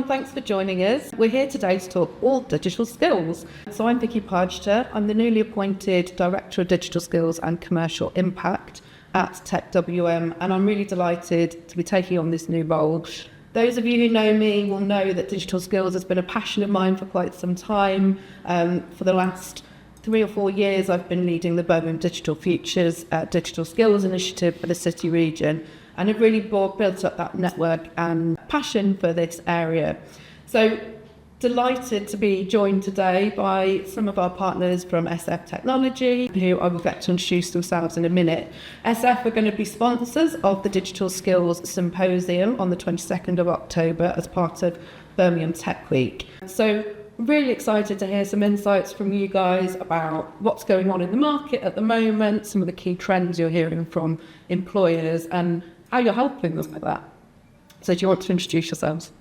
everyone, thanks for joining us. We're here today to talk all digital skills. So I'm Victoria Pargetter. I'm the newly appointed Director of Digital Skills and Commercial Impact at TechWM, and I'm really delighted to be taking on this new role. Those of you who know me will know that digital skills has been a passion of mine for quite some time. For the last 3 or 4 years, I've been leading the Birmingham Digital Futures Digital Skills Initiative for the City region, and have really built up that network and passion for this area. So delighted to be joined today by some of our partners from SF Technology, who I will get to introduce themselves in a minute. SF are going to be sponsors of the Digital Skills Symposium on the 22nd of October as part of Birmingham Tech Week. So really excited to hear some insights from you guys about what's going on in the market at the moment, some of the key trends you're hearing from employers, and how you're helping them with that. So do you want to introduce yourselves?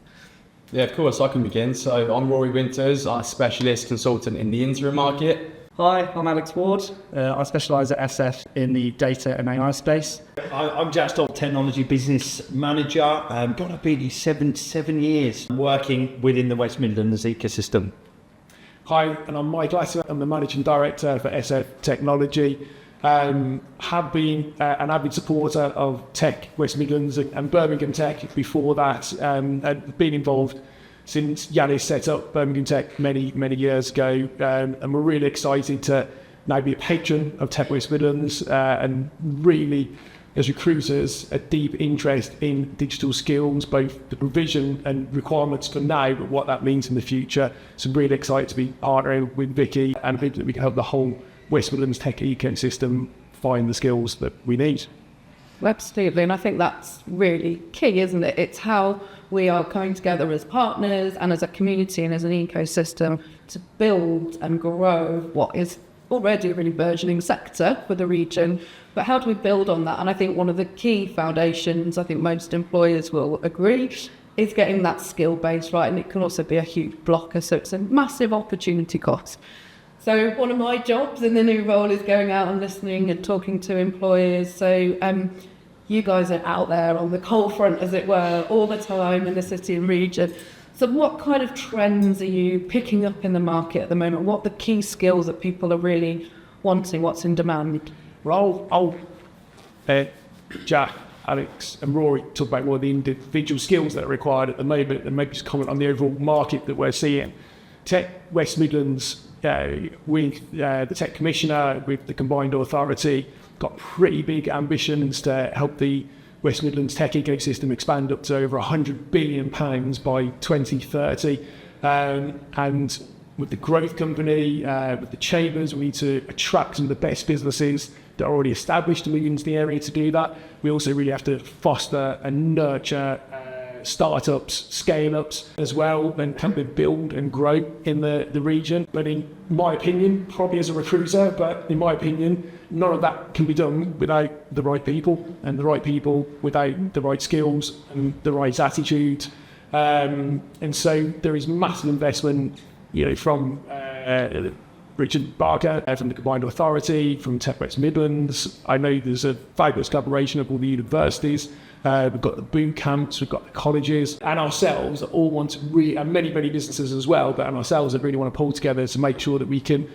Yeah, of course, I can begin. So I'm Rory Winters, I'm a specialist consultant in the interim market. Hi, I'm Alex Ward. I specialise at SF in the data and AI space. I'm Jack Stoll, Technology Business Manager. I've been here seven years working within the West Midlands ecosystem. Hi, and I'm Mike Lasser. I'm the Managing Director for SF Technology. Have been an avid supporter of Tech West Midlands and Birmingham Tech before that, and been involved since Yanis set up Birmingham Tech many years ago, and we're really excited to now be a patron of Tech West Midlands, and really, as recruiters, a deep interest in digital skills, both the provision and requirements for now, but what that means in the future. So I'm really excited to be partnering with Vicky and hope that we can help the whole West Midlands tech ecosystem find the skills that we need. Absolutely, and I think that's really key, isn't it? It's how we are coming together as partners and as a community and as an ecosystem to build and grow what is already a really burgeoning sector for the region. But how do we build on that? And I think one of the key foundations, I think most employers will agree, is getting that skill base right, and it can also be a huge blocker, so it's a massive opportunity cost. So one of my jobs in the new role is going out and listening and talking to employers. So you guys are out there on the coal front, as it were, all the time in the city and region. So what kind of trends are you picking up in the market at the moment? What are the key skills that people are really wanting? What's in demand? Well, I'll Jack, Alex and Rory talk about more of the individual skills that are required at the moment, and maybe just comment on the overall market that we're seeing. Tech West Midlands, with the Tech Commissioner, with the Combined Authority, got pretty big ambitions to help the West Midlands tech ecosystem expand up to over £100 billion by 2030. And with the growth company, with the chambers, we need to attract some of the best businesses that are already established to move into the area to do that. We also really have to foster and nurture startups, scale-ups as well, and can we build and grow in the region. But in my opinion, probably as a recruiter, but in my opinion, none of that can be done without the right people, and the right people without the right skills and the right attitude. And so there is massive investment, from Richard Barker from the Combined Authority, from Tech West Midlands. I know there's a fabulous collaboration of all the universities. We've got the boot camps, we've got the colleges, and ourselves all want to and many businesses as well, but ourselves that really want to pull together to make sure that we can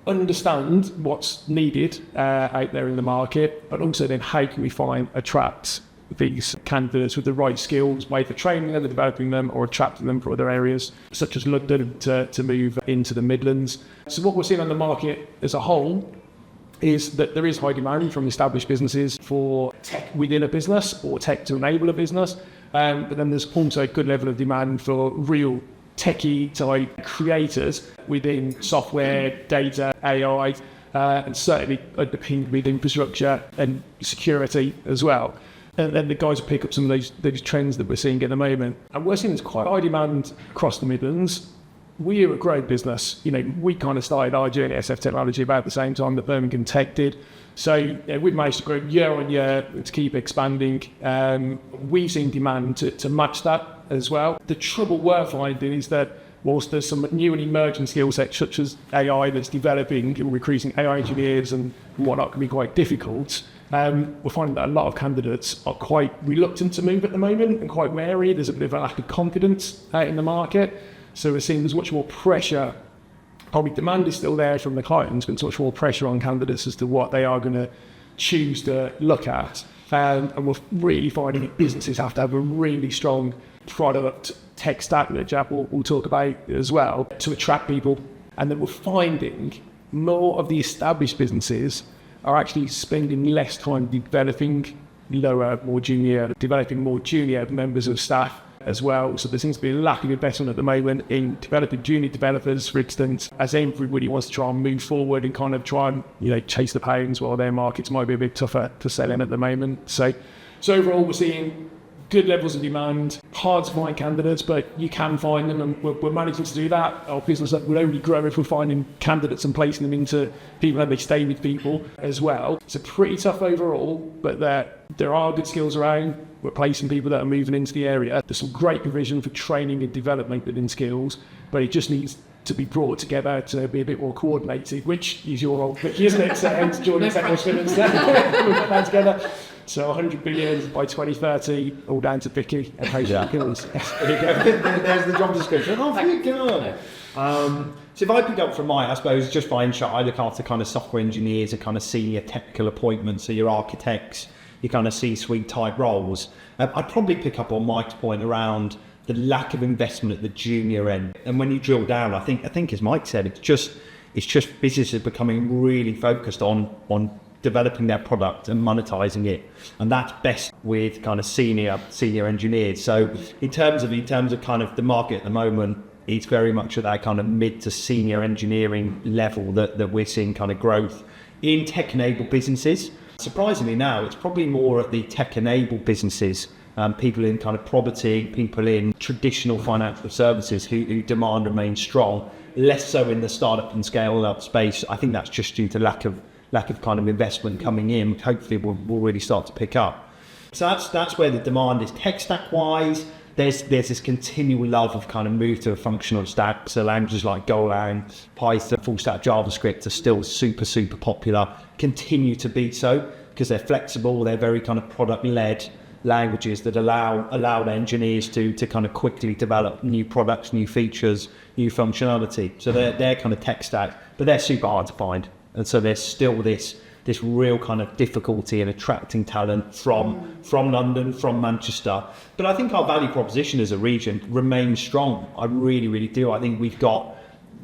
understand what's needed out there in the market, but also then how can we attract these candidates with the right skills, whether training them, developing them, or attracting them for other areas, such as London, to move into the Midlands. So what we're seeing on the market as a whole is that there is high demand from established businesses for tech within a business or tech to enable a business, but then there's also a good level of demand for real techie type creators within software, data, AI, and certainly underpinned with infrastructure and security as well. And then the guys will pick up some of those trends that we're seeing at the moment. And we're seeing there's quite high demand across the Midlands. We're a great business. We kind of started our journey at SF Technology about the same time that Birmingham Tech did. So we've managed to grow year on year to keep expanding. We've seen demand to match that as well. The trouble we're finding is that whilst there's some new and emerging skill sets such as AI that's developing, recruiting AI engineers and whatnot can be quite difficult, we're finding that a lot of candidates are quite reluctant to move at the moment and quite wary. There's a bit of a lack of confidence in the market. So we're seeing there's much more pressure. Probably demand is still there from the clients, but much more pressure on candidates as to what they are going to choose to look at. And we're really finding that businesses have to have a really strong product tech stack that Jack will talk about as well to attract people. And then we're finding more of the established businesses are actually spending less time developing more junior members of staff as well. So there seems to be a lack of investment at the moment in developing junior developers, for instance, as everybody wants to try and move forward and kind of try and chase the pounds while their markets might be a bit tougher to sell in at the moment. So overall, we're seeing good levels of demand, hard to find candidates, but you can find them, and we're managing to do that. Our business will only grow if we're finding candidates and placing them into people and they stay with people as well. It's a pretty tough overall, but there are good skills around. We're placing people that are moving into the area. There's some great provision for training and development within skills, but it just needs to be brought together to be a bit more coordinated, which is your role, Vicky, isn't it? So hence joining TechWM and we put that together. So 100 billion by 2030, all down to Vicky and how she kills. There you go. There's the job description. Off you go. So if I pick up from I suppose just by insight, I look after kind of software engineers and kind of senior technical appointments, so your architects, your kind of C-suite type roles. I'd probably pick up on Mike's point around the lack of investment at the junior end. And when you drill down, I think as Mike said, it's just businesses becoming really focused on developing their product and monetizing it, and that's best with kind of senior engineers. So in terms of kind of the market at the moment, it's very much at that kind of mid to senior engineering level that we're seeing kind of growth in tech-enabled businesses. Surprisingly now, it's probably more at the tech-enabled businesses, people in kind of property, people in traditional financial services who demand remains strong, less so in the startup and scale-up space. I think that's just due to lack of kind of investment coming in. Hopefully will really start to pick up. So that's where the demand is. Tech stack wise, there's this continual love of kind of move to a functional stack. So languages like Golang, Python, full stack JavaScript are still super popular, continue to be so because they're flexible, they're very kind of product led languages that allow engineers to kind of quickly develop new products, new features, new functionality. So they're kind of tech stack, but they're super hard to find. And so there's still this real kind of difficulty in attracting talent from London, from Manchester. But I think our value proposition as a region remains strong. I really do. I think we've got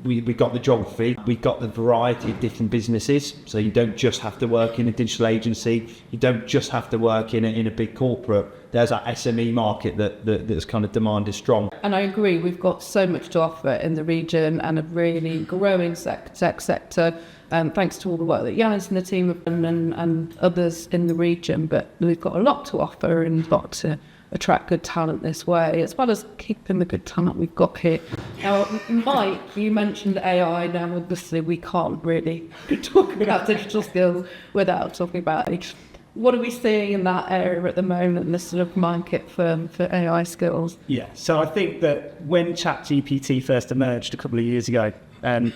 the geography, we've got the variety of different businesses. So you don't just have to work in a digital agency, you don't just have to work in a big corporate. There's that SME market that's kind of demand is strong. And I agree, we've got so much to offer in the region and a really growing tech sector. Thanks to all the work that Yanis and the team have done and others in the region, but we've got a lot to offer and got to attract good talent this way, as well as keeping the good talent we've got here. Now, Mike, you mentioned AI. Now, obviously, we can't really talk about digital skills without talking about it. What are we seeing in that area at the moment, in this sort of market for AI skills? Yeah, so I think that when ChatGPT first emerged a couple of years ago,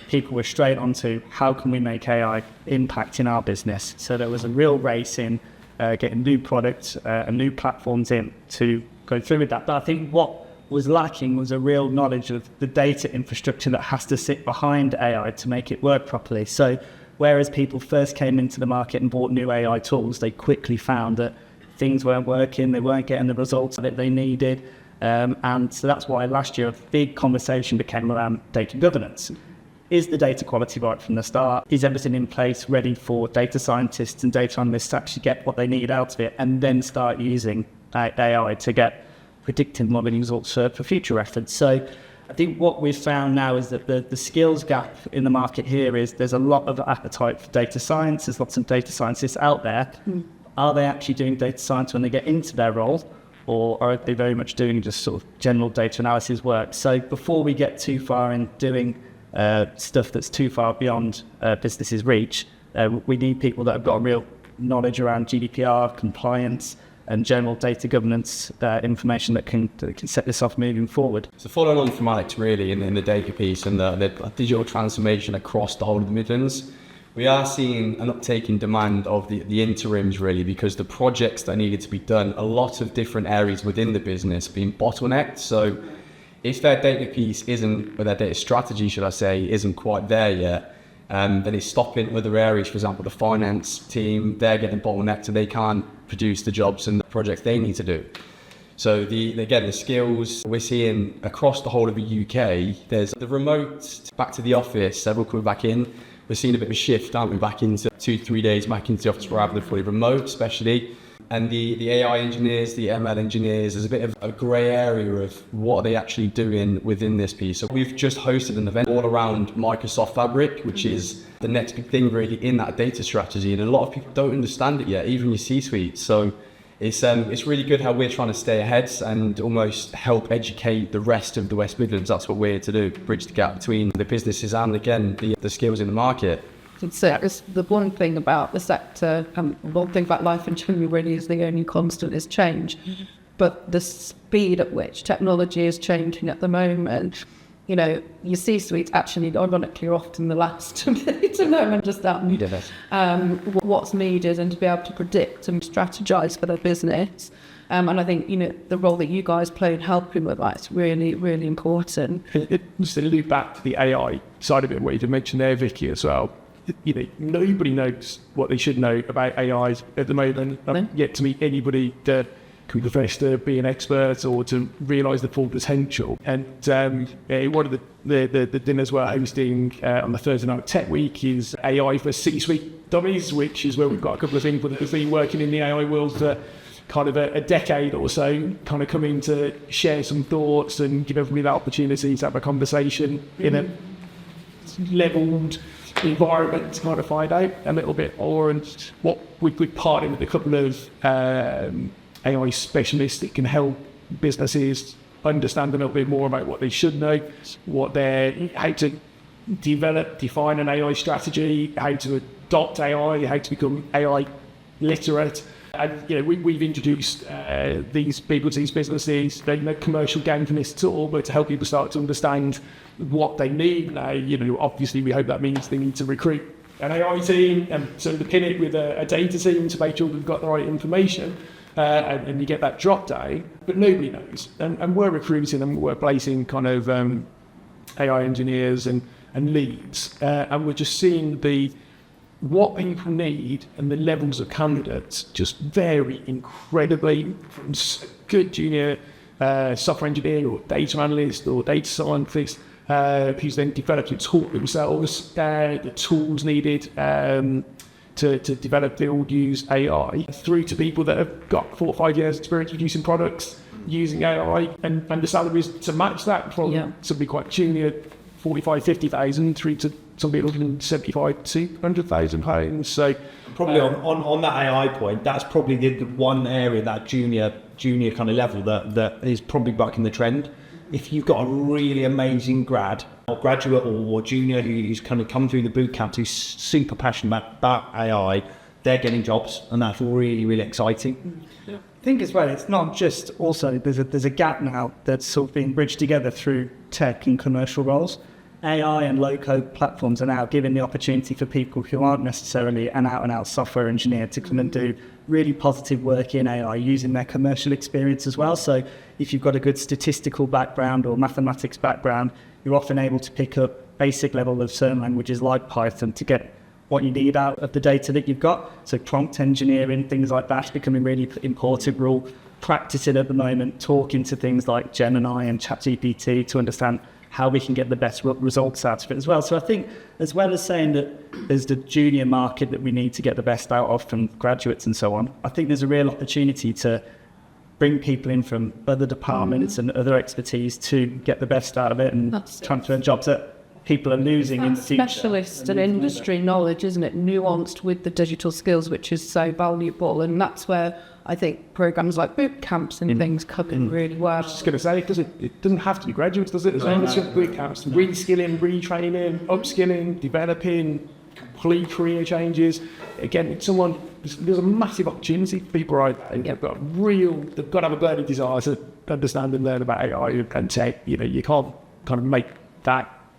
people were straight onto how can we make AI impact in our business. So there was a real race in getting new products and new platforms in to go through with that. But I think what was lacking was a real knowledge of the data infrastructure that has to sit behind AI to make it work properly. So whereas people first came into the market and bought new AI tools, they quickly found that things weren't working, they weren't getting the results that they needed. And so that's why last year a big conversation became around data governance. Is the data quality right from the start? Is everything in place ready for data scientists and data analysts to actually get what they need out of it and then start using AI to get predictive modeling results for future reference? So I think what we've found now is that the skills gap in the market here is there's a lot of appetite for data science. There's lots of data scientists out there. Are they actually doing data science when they get into their role? Or are they very much doing just sort of general data analysis work? So before we get too far in doing stuff that's too far beyond business's reach, we need people that have got a real knowledge around GDPR, compliance, and general data governance information that can set this off moving forward. So following on from Alex, really, in the data piece and the digital transformation across the whole of the Midlands, we are seeing an uptake in demand of the interims, really, because the projects that needed to be done, a lot of different areas within the business being bottlenecked. So if their data piece isn't, or their data strategy, should I say, isn't quite there yet, then it's stopping other areas. For example, the finance team, they're getting bottlenecked, so they can't produce the jobs and the projects they need to do. So the skills we're seeing across the whole of the UK, there's the remote back to the office, several coming back in. We're seeing a bit of a shift, aren't we, back into 2-3 days back into the office rather than fully remote, especially. And the AI engineers, the ML engineers, there's a bit of a grey area of what are they actually doing within this piece. So we've just hosted an event all around Microsoft Fabric, which is the next big thing really in that data strategy. And a lot of people don't understand it yet, even your C-suite. So it's really good how we're trying to stay ahead and almost help educate the rest of the West Midlands. That's what we're here to do, bridge the gap between the businesses and, again, the skills in the market. So it's the one thing about the sector, and one thing about life in general really is the only constant is change. But the speed at which technology is changing at the moment, you know, your C-suite actually, ironically, are often the last to know and understand what's needed and to be able to predict and strategize for their business. And I think, you know, the role that you guys play in helping with that is really, really important. Just to loop back to the AI side of it, what you mentioned there, Vicky, as well. You know, nobody knows what they should know about AIs at the moment. I've yet to meet anybody that can profess to be an expert or to realise the full potential. And one of the dinners we're hosting on the Thursday night Tech Week is AI for C-suite dummies, which is where we've got a couple of people that have been working in the AI world for kind of a decade or so, kind of coming to share some thoughts and give everybody that opportunity to have a conversation in a levelled environment to kind of find out a little bit more. And what we've partnered with a couple of AI specialists that can help businesses understand a little bit more about what they should know, how to define an AI strategy, how to adopt AI, how to become AI literate. And you know, we've introduced these people to these businesses. They're no commercial gain from this at all, but to help people start to understand what they need. Now, you know, obviously we hope that means they need to recruit an AI team and sort of pin it with a data team to make sure we've got the right information. And you get that drop down, but nobody knows. And we're recruiting and we're placing kind of AI engineers and leads, and we're just seeing what people need and the levels of candidates just vary incredibly from good junior software engineer or data analyst or data scientist who's then developed and taught themselves the tools needed to develop, build, use AI, through to people that have got 4 or 5 years experience producing products using AI, and the salaries to match that from somebody quite junior, 45, 50,000 through to somebody looking at 75 to 100,000 pounds. So probably on that AI point, that's probably the one area, that junior kind of level that is probably bucking the trend. If you've got a really amazing graduate or junior who's kind of come through the boot camp, who's super passionate about AI, they're getting jobs, and that's really, really exciting. I think as well, it's not just also, there's a gap now that's sort of being bridged together through tech and commercial roles. AI and low-code platforms are now giving the opportunity for people who aren't necessarily an out-and-out software engineer to come and do really positive work in AI using their commercial experience as well. So if you've got a good statistical background or mathematics background, you're often able to pick up basic level of certain languages like Python to get what you need out of the data that you've got. So prompt engineering, things like that's becoming really important. We're all practicing at the moment, talking to things like Gemini and ChatGPT to understand how we can get the best results out of it as well. So I think, as well as saying that there's the junior market that we need to get the best out of from graduates and so on, I think there's a real opportunity to bring people in from other departments and other expertise to get the best out of it and transfer jobs that people are losing in the future. Specialist and industry knowledge, isn't it? Nuanced with the digital skills, which is so valuable. And that's where I think programs like boot camps and things come in really well. I was just going to say, it doesn't have to be graduates, does it? As long as you've boot camps, reskilling, retraining, upskilling, developing, complete career changes. Again, it's someone, there's a massive opportunity for people right now. They've got to have a burning desire to understand and learn about AI and tech. You know, you can't kind of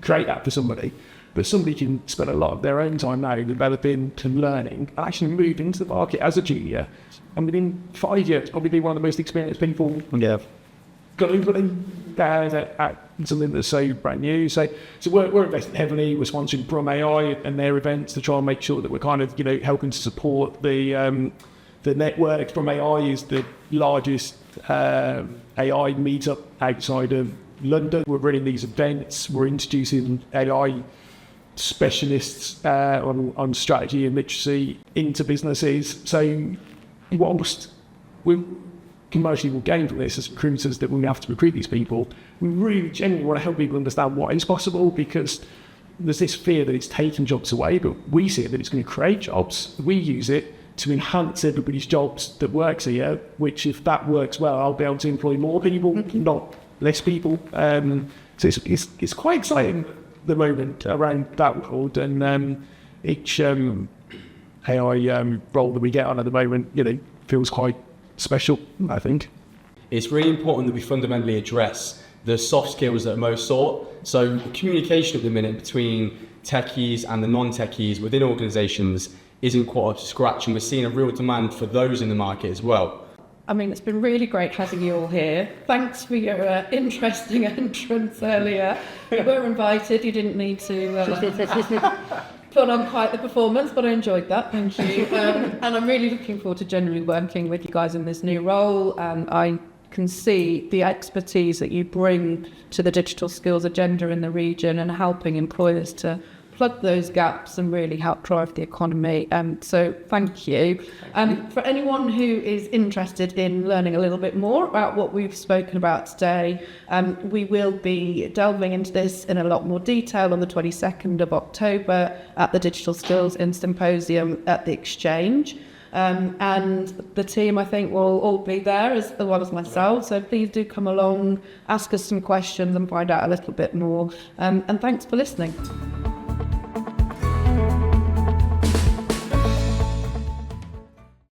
create that for somebody. But somebody can spend a lot of their own time now developing and learning and actually move into the market as a junior. And within 5 years, probably be one of the most experienced people globally at something that's so brand new. So we're investing heavily. We're sponsoring Prom AI and their events to try and make sure that we're kind of, helping to support the network. Prom AI is the largest AI meetup outside of London. We're running these events. We're introducing AI specialists on strategy and literacy into businesses. So whilst we commercially will gain from this as recruiters that we have to recruit these people, we really genuinely want to help people understand what is possible, because there's this fear that it's taking jobs away, but we see it that it's going to create jobs. We use it to enhance everybody's jobs that works here, which if that works well, I'll be able to employ more people, not less people. So it's quite exciting at the moment around that world, and each AI role that we get on at the moment, feels quite special, I think. It's really important that we fundamentally address the soft skills that are most sought. So communication at the minute between techies and the non-techies within organisations isn't quite up to scratch, and we're seeing a real demand for those in the market as well. I mean, it's been really great having you all here. Thanks for your interesting entrance earlier. You were invited, you didn't need to put on quite the performance, but I enjoyed that, thank you. And I'm really looking forward to generally working with you guys in this new role. I can see the expertise that you bring to the digital skills agenda in the region and helping employers to plug those gaps and really help drive the economy. So thank you. For anyone who is interested in learning a little bit more about what we've spoken about today, we will be delving into this in a lot more detail on the 22nd of October at the Digital Skills Symposium at the Exchange. And the team, I think, will all be there as well as myself. So please do come along, ask us some questions and find out a little bit more. And thanks for listening.